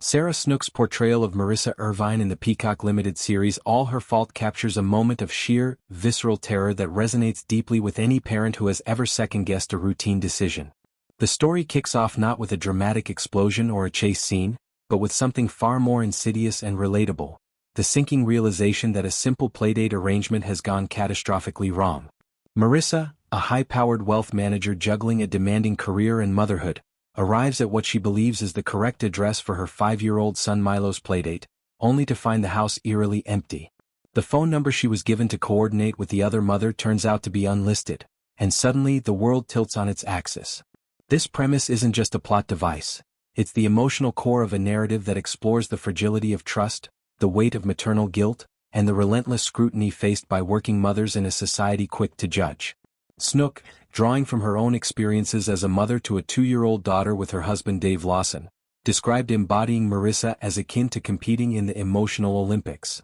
Sarah Snook's portrayal of Marissa Irvine in the Peacock Limited series All Her Fault captures a moment of sheer, visceral terror that resonates deeply with any parent who has ever second-guessed a routine decision. The story kicks off not with a dramatic explosion or a chase scene, but with something far more insidious and relatable: the sinking realization that a simple playdate arrangement has gone catastrophically wrong. Marissa, a high-powered wealth manager juggling a demanding career and motherhood, arrives at what she believes is the correct address for her 5-year-old son Milo's playdate, only to find the house eerily empty. The phone number she was given to coordinate with the other mother turns out to be unlisted, and suddenly the world tilts on its axis. This premise isn't just a plot device, it's the emotional core of a narrative that explores the fragility of trust, the weight of maternal guilt, and the relentless scrutiny faced by working mothers in a society quick to judge. Snook, drawing from her own experiences as a mother to a 2-year-old daughter with her husband Dave Lawson, described embodying Marissa as akin to competing in the emotional Olympics.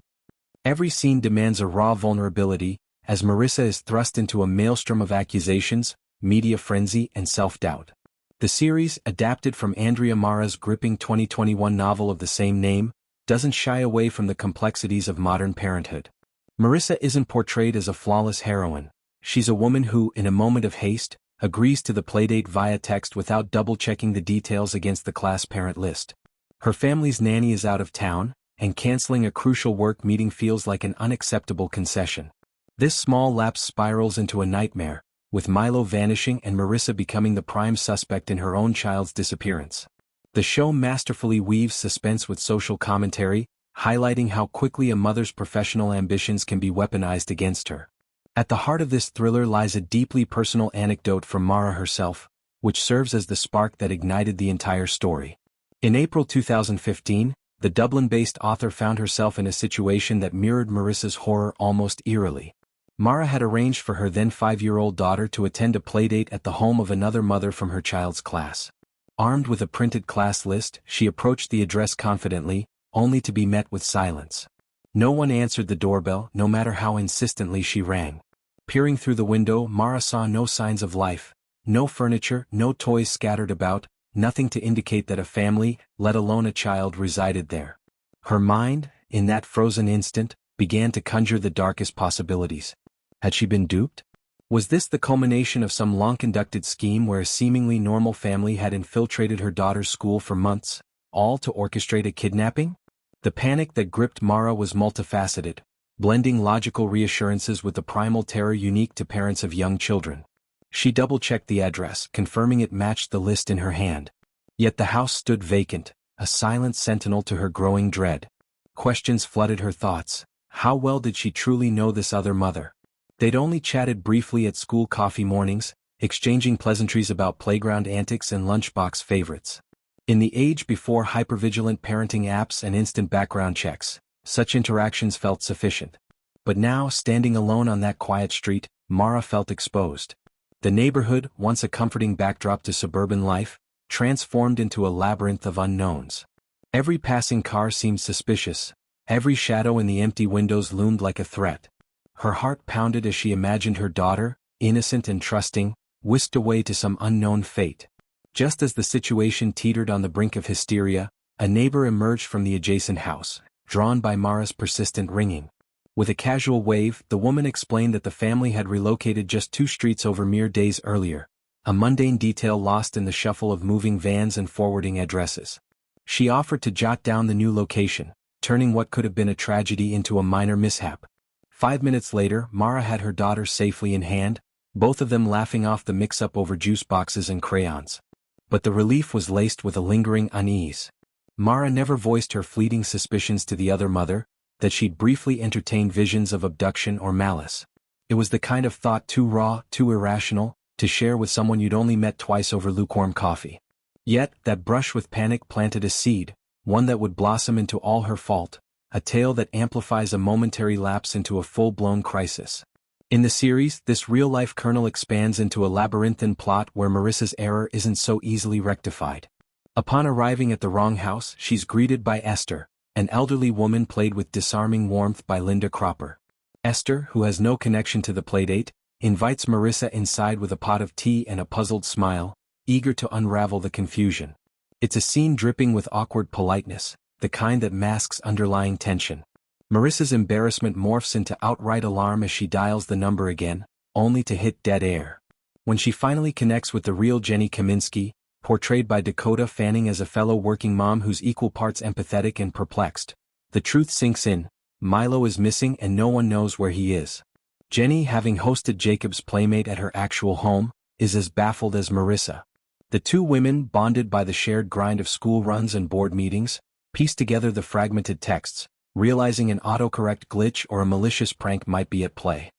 Every scene demands a raw vulnerability, as Marissa is thrust into a maelstrom of accusations, media frenzy, and self-doubt. The series, adapted from Andrea Mara's gripping 2021 novel of the same name, doesn't shy away from the complexities of modern parenthood. Marissa isn't portrayed as a flawless heroine. She's a woman who, in a moment of haste, agrees to the playdate via text without double-checking the details against the class parent list. Her family's nanny is out of town, and canceling a crucial work meeting feels like an unacceptable concession. This small lapse spirals into a nightmare, with Milo vanishing and Marissa becoming the prime suspect in her own child's disappearance. The show masterfully weaves suspense with social commentary, highlighting how quickly a mother's professional ambitions can be weaponized against her. At the heart of this thriller lies a deeply personal anecdote from Mara herself, which serves as the spark that ignited the entire story. In April 2015, the Dublin-based author found herself in a situation that mirrored Marissa's horror almost eerily. Mara had arranged for her then 5-year-old daughter to attend a playdate at the home of another mother from her child's class. Armed with a printed class list, she approached the address confidently, only to be met with silence. No one answered the doorbell, no matter how insistently she rang. Peering through the window, Mara saw no signs of life, no furniture, no toys scattered about, nothing to indicate that a family, let alone a child, resided there. Her mind, in that frozen instant, began to conjure the darkest possibilities. Had she been duped? Was this the culmination of some long-conducted scheme where a seemingly normal family had infiltrated her daughter's school for months, all to orchestrate a kidnapping? The panic that gripped Mara was multifaceted, blending logical reassurances with the primal terror unique to parents of young children. She double-checked the address, confirming it matched the list in her hand. Yet the house stood vacant, a silent sentinel to her growing dread. Questions flooded her thoughts. How well did she truly know this other mother? They'd only chatted briefly at school coffee mornings, exchanging pleasantries about playground antics and lunchbox favorites. In the age before hypervigilant parenting apps and instant background checks, such interactions felt sufficient. But now, standing alone on that quiet street, Mara felt exposed. The neighborhood, once a comforting backdrop to suburban life, transformed into a labyrinth of unknowns. Every passing car seemed suspicious, every shadow in the empty windows loomed like a threat. Her heart pounded as she imagined her daughter, innocent and trusting, whisked away to some unknown fate. Just as the situation teetered on the brink of hysteria, a neighbor emerged from the adjacent house, drawn by Mara's persistent ringing. With a casual wave, the woman explained that the family had relocated just 2 streets over mere days earlier, a mundane detail lost in the shuffle of moving vans and forwarding addresses. She offered to jot down the new location, turning what could have been a tragedy into a minor mishap. 5 minutes later, Mara had her daughter safely in hand, both of them laughing off the mix-up over juice boxes and crayons. But the relief was laced with a lingering unease. Mara never voiced her fleeting suspicions to the other mother, that she'd briefly entertained visions of abduction or malice. It was the kind of thought too raw, too irrational, to share with someone you'd only met twice over lukewarm coffee. Yet, that brush with panic planted a seed, one that would blossom into All Her Fault, a tale that amplifies a momentary lapse into a full-blown crisis. In the series, this real-life kernel expands into a labyrinthine plot where Marissa's error isn't so easily rectified. Upon arriving at the wrong house, she's greeted by Esther, an elderly woman played with disarming warmth by Linda Cropper. Esther, who has no connection to the playdate, invites Marissa inside with a pot of tea and a puzzled smile, eager to unravel the confusion. It's a scene dripping with awkward politeness, the kind that masks underlying tension. Marissa's embarrassment morphs into outright alarm as she dials the number again, only to hit dead air. When she finally connects with the real Jenny Kaminsky, portrayed by Dakota Fanning as a fellow working mom who's equal parts empathetic and perplexed, the truth sinks in: Milo is missing and no one knows where he is. Jenny, having hosted Jacob's playmate at her actual home, is as baffled as Marissa. The two women, bonded by the shared grind of school runs and board meetings, piece together the fragmented texts, realizing an autocorrect glitch or a malicious prank might be at play.